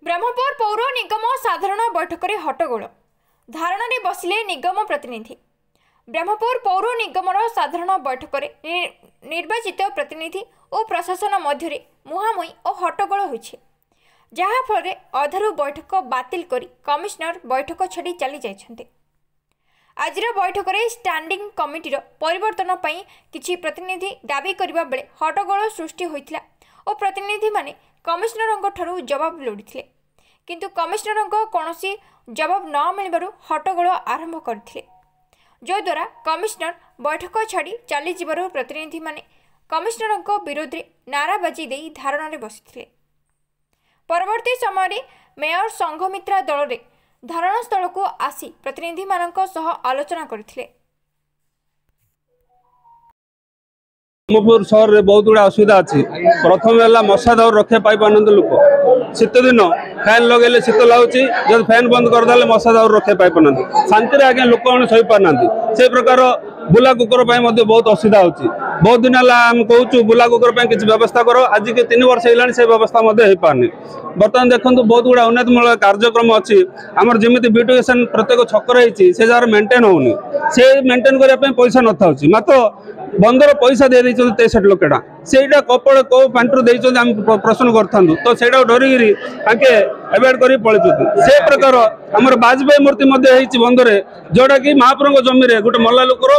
ब्रह्मपुर पौर निगम साधारण बैठक में हट्टगोल धारणा बसिले निगम प्रतिनिधि। ब्रह्मपुर पौर निगम साधारण बैठक में निर्वाचित प्रतिनिधि और प्रशासन मध्य मुहांमुही और हट्टगोल होइछे, जहाँ फल अधारू बैठक बातिल करी कमिशनर बैठक छाड़ी चली जाइछन्ते। आजिर बैठक में स्टैंडिंग कमिटीर परिवर्तन पई किछि प्रतिनिधि दाबी करबा बेले हट्टगोल सृष्टि होइथिला और प्रतिनिधि माने कमिशनर ठारू जवाब लोड़िथिले, किंतु कमिशनर कौनसी जवाब न मिलबारु हट्टगोल आरंभ करथिले, जो द्वारा कमिशनर बैठक छाड़ी चली जिबारु प्रतिनिधि माने कमिशनर विरोध में नाराबाजी दे धारणा बसिथिले। परवर्ती समय मेयर संघमित्रा दल रे धारणा स्थल को आसी प्रतिनिधि मानक सह आलोचना करथिले। ब्रह्मपुर सहर में बहुत गुड़ा असुविधा अच्छी। प्रथम है मशा दाउर रक्षा पाई पार लोक शीत दिन फैन लगे शीत लगुच, जब फैन बंद करदे मशा दाउर रक्षा पाई पार शांति आज्ञा लोक मैंने सही पारना से प्रकार बुला कुकुर बहुत असुविधा होची। बहुत दिन है कहूँ बुला कुकुर किसी व्यवस्था करो, आज के 3 वर्ष है से व्यवस्था हो पारनी। बर्तमान देखो बहुत गुड़ा उन्नतिमूलक कार्यक्रम अच्छी आमर जमी ब्यूटिफिकेशन प्रत्येक छक रही से जार मेंटेन होनी, से मेंटेन करने पैसा न था मात्र बंदर पैसा दे 63 लाख टाँग से कपड़ कौ पांटू दे प्रश्न करूँ तो से डरिकी एवॉइड कर पलि से प्रकार आमर वाजपेयी मूर्ति बंदरे जोटा कि महाप्रभु जमी गोटे मल्ला लोकर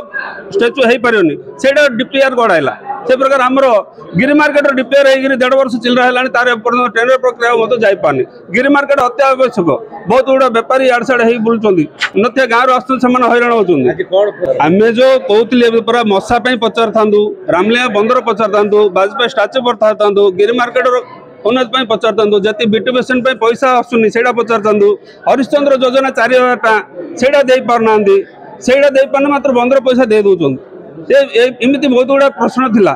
स्टाच्यू हो पारे से डीपीआर गढ़ाला। से प्रकार आमर गिरी मार्केट डीपीआर हो 1.5 वर्ष चिल्ला है तार टेंडर प्रक्रिया जापारनी। गिरी मार्केट अति आवश्यक, बहुत गुड़ा बेपारी आड़ साड़े बुलूँ नथिया गाँव आस हैरान होती। आम जो कहते पूरा मशा पचार था, रामलिया बंदर पचार था, वाजपेयी स्टाच्यू पर था, गिरी मार्केट उन्नति पचार था, जी ब्यूटिफिकेशन पैसा आसुनी से पचार था, हरिश्चंद्र योजना 4000 टाँग से दे पारना से पारना मात्र बंदर पैसा दे दौरान एमती बहुत गुड़ा प्रश्न थिला।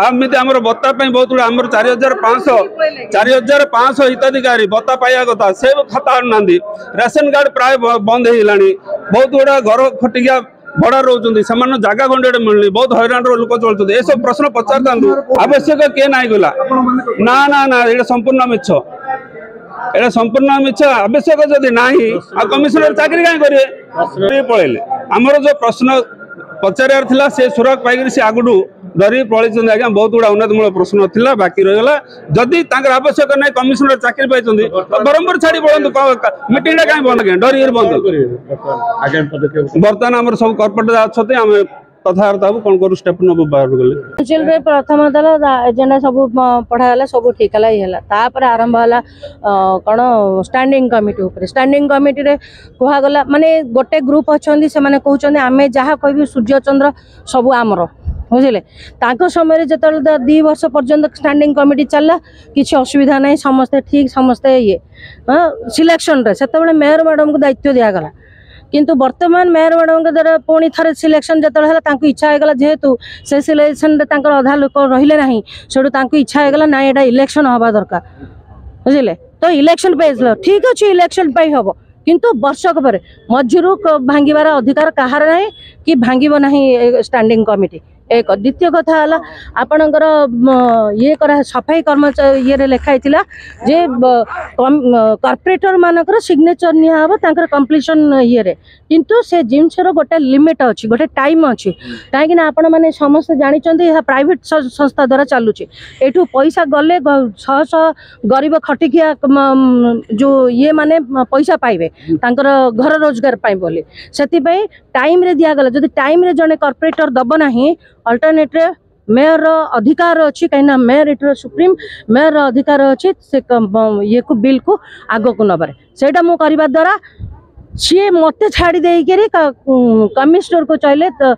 आमती आमर बता बहुत गुड़ा आमर 4500 हिताधिकारी बता पाया कथा से खाता आना। राशन कार्ड प्राय बंद होगा, बहुत गुड़ा घर खटिया भड़ा रोचे से जगह खंडे मिलनी, बहुत हैरान लोक चलते। ये सब प्रश्न पचार था आवश्यक किए ना गला ना ना ना ये संपूर्ण मिछ, ये संपूर्ण मिछ। आवश्यक जदि ना कमिशनर चाकरी कहीं करेंगे पलैले आमर जो प्रश्न पचार था से सुरक्षा पाई से आगुठू डर पलि आज्ञा। बहुत गुड़ा उन्नतिमूलक प्रश्न था बाकी रहीगला, जदि आवश्यक ना कमिशनर चाकरी पाई तो ब्रह्मपुर छाड़ी पड़ू मीटिंग कहीं बंद क्या डर बंद। बर्तमान आम सब कर्पोरेट अच्छा आम कथबार्ता कौन कर स्टेप नब बाहर गले प्रथम एजेंडा सब पढ़ाला सब ठीक है तापर आरंभ है कौन स्टैंडिंग कमिटी उपर। स्टैंडिंग कमिटी रे कहगला माने गोटे ग्रुप अच्छा से माने कहते आम जहाँ कह सूर्य चंद्र सब आमर बुझे समय जो 2 वर्ष पर्यंत स्टैंडिंग कमिटी चलला किसी असुविधा नहीं, समस्ते ठीक समस्ते ये सिलेक्शन रे से मेयर मैडम को दायित्व दिगला, किंतु वर्तमान मेयर मैडम के द्वारा पुणी थे सिलेक्शन जो इच्छा होगा जेहेतु से सिलेक्शन अधा लोक रहिले ना से इच्छा होगा ना यहाँ इलेक्शन हवा दरकार बुझे। तो इलेक्शन पे ठीक अच्छे इलेक्शन पे हम किंतु वर्षक पर मझीरू भांगार अधिकार कहार ना कि भांग ना स्टैंडिंग कमिटी। एक द्वितीय कथा है आपणकर ये करा सफाई कर्मचारी ये लिखाई जे कॉर्पोरेटर मानकर सिग्नेचर निहब कंप्लीशन ये रे, किंतु से जिनसर गोटे लिमिट अच्छी गोटे टाइम अच्छी कहीं आपण मैंने समस्त जानते प्राइवेट संस्था द्वारा चलुची एठू पैसा गले 100 गरीब खटिकिया जो ये माने पैसा पाइबे घर रोजगार बोली से टाइम रे दिगला। जदि टाइम रे जने कॉर्पोरेटर दब नहीं अल्टरनेट मेयर अधिकार अच्छी कहीं मेयर इटर सुप्रीम मेयर अधिकार अच्छी से ये को बिल को आग को नबार सेटा मो करबा द्वारा सी मत छाड़ी देकर कमिश्नर को चाहिए तो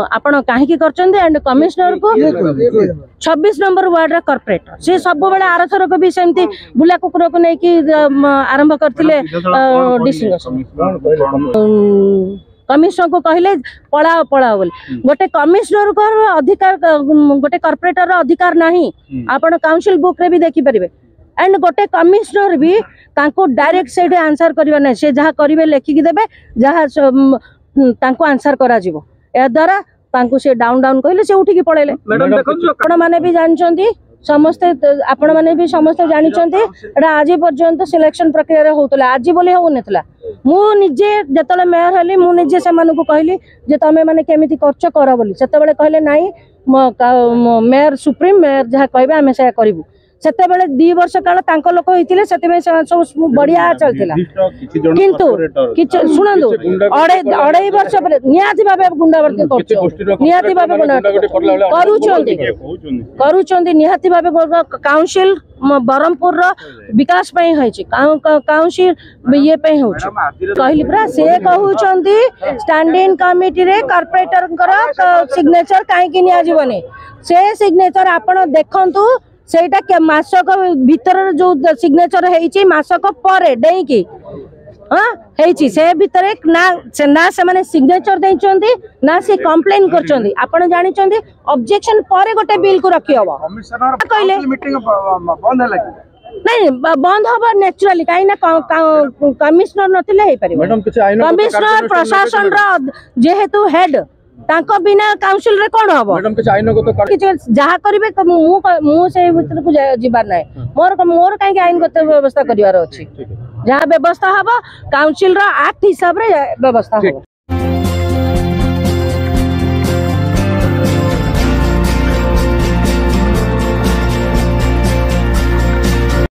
आपण कहीं एंड कमिश्नर को 26 नंबर वार्ड रे कॉर्पोरेटर से सब बेले आरथर को भी सेमती बुला कुकुर को लेकिन आरंभ करथिले कमिश्नर को कहले पढ़ाओ पढ़ाओ बोले गोटे कमिश्नर को अधिकार गोटे कॉर्पोरेटर अधिकार नहीं आपण काउंसिल बुक रे भी देखि परिबे एंड गोटे कमिश्नर भी तांको डायरेक्ट से आंसर करबे ना से जहाँ करेंगे लेखिकी देवे जहाँ तांको आंसर करा जिवो ए द्वारा तांको से डाउन डाउन कहले से उठिकी पळेले। आपण माने भी जानचंती समस्ते आपण माने भी समस्त जानी एटा आज पर्यंत सिलेक्शन प्रक्रिया होता आज बोली हो मुझे जिते मेयर हली मुझे से कहली जे तमें मैंने केमी कर बोली से कहले नाई मेयर सुप्रीम मेयर जहाँ कहे आम से करूँ से 2 वर्ष काल लोक होते सब बढ़िया चलता किंतु शुणु अढ़ाई वर्ष पर निहाती भाव गुंडावर्ती करुँच निहाती भाव काउंसिल बरहमपुर विकास काउंसिल ये कहली पूरा से कहते स्टैंडिंग कमिटी रे कॉर्पोरेटर सिग्नेचर कहीं निजी से सिग्नेचर आपण देखु सेटा मासक भीतर जो सिग्नेचर है मासक पर डेकी हाँ से भितर ना से माने सिग्नेचर देइचंदी ना से कंप्लेन करचंदी आपण जानि चंदी ऑब्जेक्शन पर गोटे बिल को रखी हबो कहले मीटिंग बंद हला नहीं बंद हबो नेचुरली काई ना कमिश्नर नथिले हे परिबो कमिश्नर प्रशासन रा जेहेतु हेड तांको बिना काउंसिल रे कोन हबो मैडम के आईनगत जहा करिवे मु से भीतर को जिबार नै मोर काई आईनगत व्यवस्था करिवार अछि जहा व्यवस्था हबो काउंसिल रा एक्ट हिसाब रे व्यवस्था हबो।